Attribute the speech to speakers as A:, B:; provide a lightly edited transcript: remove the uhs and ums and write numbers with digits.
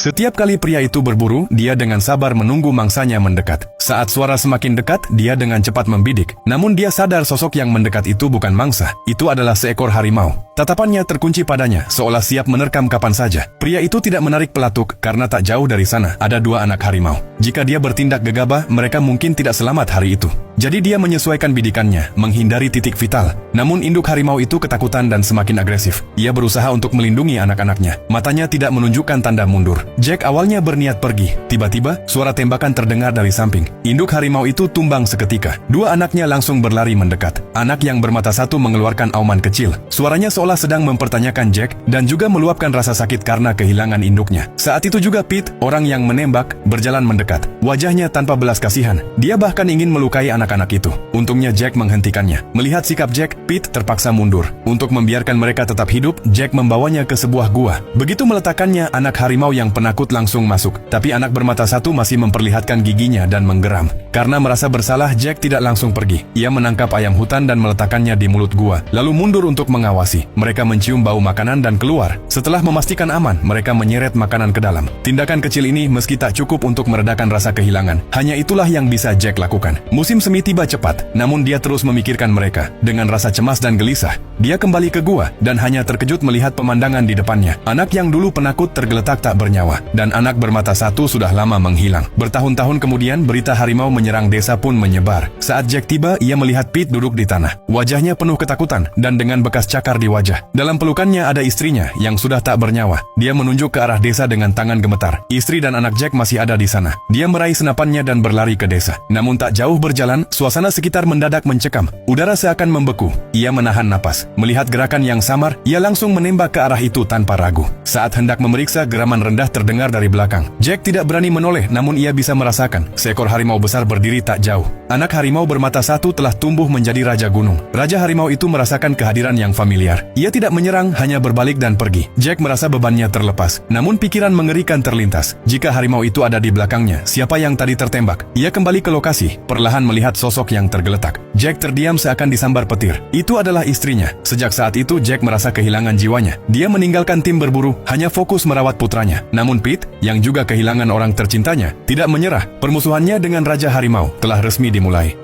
A: Setiap kali pria itu berburu, dia dengan sabar menunggu mangsanya mendekat. Saat suara semakin dekat, dia dengan cepat membidik. Namun dia sadar sosok yang mendekat itu bukan mangsa, itu adalah seekor harimau. Tatapannya terkunci padanya, seolah siap menerkam kapan saja. Pria itu tidak menarik pelatuk, karena tak jauh dari sana ada dua anak harimau. Jika dia bertindak gegabah, mereka mungkin tidak selamat hari itu. Jadi dia menyesuaikan bidikannya, menghindari titik vital. Namun induk harimau itu ketakutan dan semakin agresif. Ia berusaha untuk melindungi anak-anaknya. Matanya tidak menunjukkan tanda mundur. Jack awalnya berniat pergi. Tiba-tiba, suara tembakan terdengar dari samping. Induk harimau itu tumbang seketika. Dua anaknya langsung berlari mendekat. Anak yang bermata satu mengeluarkan auman kecil. Suaranya seolah sedang mempertanyakan Jack dan juga meluapkan rasa sakit karena kehilangan induknya. Saat itu juga Pete, orang yang menembak, berjalan mendekat. Wajahnya tanpa belas kasihan. Dia bahkan ingin melukai anak-anak itu. Untungnya Jack menghentikannya. Melihat sikap Jack, Pete terpaksa mundur. Untuk membiarkan mereka tetap hidup, Jack membawanya ke sebuah gua. Begitu meletakkannya, anak harimau yang penakut langsung masuk. Tapi anak bermata satu masih memperlihatkan giginya dan menggeram. Karena merasa bersalah, Jack tidak langsung pergi. Ia menangkap ayam hutan dan meletakkannya di mulut gua, lalu mundur untuk mengawasi. Mereka mencium bau makanan dan keluar. Setelah memastikan aman, mereka menyeret makanan ke dalam. Tindakan kecil ini meski tak cukup untuk meredakan rasa kehilangan, hanya itulah yang bisa Jack lakukan. Musim semi tiba cepat, namun dia terus memikirkan mereka. Dengan rasa cemas dan gelisah, dia kembali ke gua dan hanya terkejut melihat pemandangan di depannya. Anak yang dulu penakut tergeletak tak bernyawa, dan anak bermata satu sudah lama menghilang. Bertahun-tahun kemudian, berita harimau menyerang desa pun menyebar. Saat Jack tiba, ia melihat Pete duduk di tanah. Wajahnya penuh ketakutan dan dengan bekas cakar di wajah. Dalam pelukannya ada istrinya yang sudah tak bernyawa. Dia menunjuk ke arah desa dengan tangan gemetar. Istri dan anak Jack masih ada di sana. Dia meraih senapannya dan berlari ke desa. Namun tak jauh berjalan, suasana sekitar mendadak mencekam. Udara seakan membeku. Ia menahan napas. Melihat gerakan yang samar, ia langsung menembak ke arah itu tanpa ragu. Saat hendak memeriksa, geraman rendah terdengar dari belakang. Jack tidak berani menoleh, namun ia bisa merasakan seekor harimau besar berdiri tak jauh. Anak harimau bermata satu telah tumbuh menjadi raja gunung. Raja harimau itu merasakan kehadiran yang familiar. Ia tidak menyerang, hanya berbalik dan pergi. Jack merasa bebannya terlepas. Namun pikiran mengerikan terlintas. Jika harimau itu ada di belakangnya, siapa yang tadi tertembak? Ia kembali ke lokasi, perlahan melihat sosok yang tergeletak. Jack terdiam seakan disambar petir. Itu adalah istrinya. Sejak saat itu Jack merasa kehilangan jiwanya. Dia meninggalkan tim berburu, hanya fokus merawat putranya. Namun Pete, yang juga kehilangan orang tercintanya, tidak menyerah. Permusuhannya dengan Raja Harimau telah resmi dimulai.